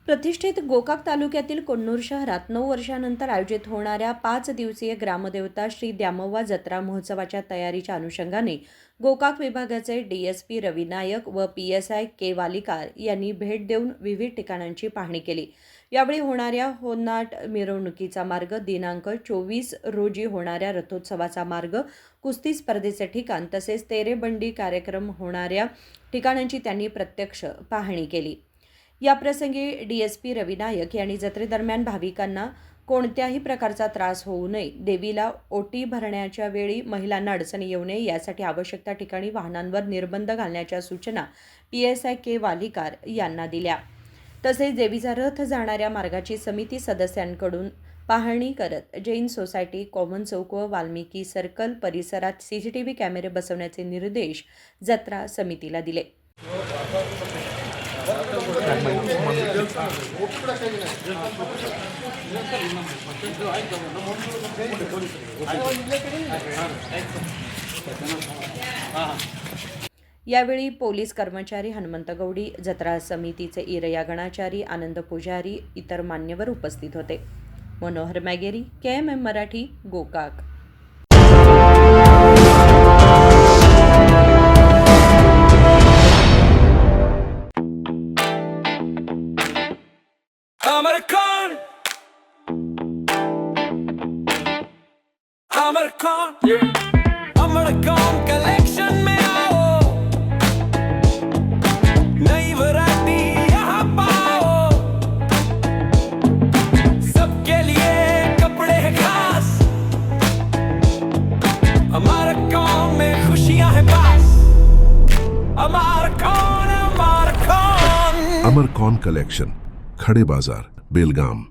प्रतिष्ठित गोकाक तालुक्यातील कन्नूर शहरात 9 वर्षांनंतर आयोजित होणाऱ्या 5 दिवसीय ग्रामदेवता श्री द्यामव्वा जत्रा महोत्सवाच्या तयारीच्या अनुषंगाने गोकाक विभागाचे डीएसपी रवी नायक व पीएसआय के वालिकार यांनी भेट देऊन विविध ठिकाणांची पाहणी केली। यावेळी होणाऱ्या होनाट मिरवणुकीचा मार्ग, दिनांक 24 रोजी होणाऱ्या रथोत्सवाचा मार्ग, कुस्ती स्पर्धेचे ठिकाण तसेच तेरेबंडी कार्यक्रम होणाऱ्या ठिकाणांची त्यांनी प्रत्यक्ष पाहणी केली। याप्रसंगी डीएसपी रवी नायक यांनी जत्रेदरम्यान भाविकांना कोणत्याही प्रकारचा त्रास होऊ नये, देवीला ओटी भरण्याच्या वेळी महिलांना अडचणी येऊ नये यासाठी आवश्यक त्या ठिकाणी वाहनांवर निर्बंध घालण्याच्या सूचना पीएसआय के वालिकार यांना दिल्या। तसेच देवीचा रथ जाणाऱ्या मार्गाची समिती सदस्यांकडून पाहणी करत जैन सोसायटी, कॉमन चौक व वाल्मिकी सर्कल परिसरात सीसीटीव्ही कॅमेरे बसवण्याचे निर्देश जत्रा समितीला दिले। यावेळी पोलीस कर्मचारी हनुमंत गौडी, जत्रा समितीचे इरया गणाचारी, आनंद पुजारी, इतर मान्यवर उपस्थित होते। मनोहर मॅगेरी, KMM मराठी, गोकाक। अमरकॉन कलेक्शन में आओ, नई वैरायटी यहाँ पाओ, सबके लिए कपड़े हैं खास, अमरकॉन में खुशियाँ हैं पास, अमरकॉन। अमरकॉन कलेक्शन, खड़े बाजार, बेलगाम।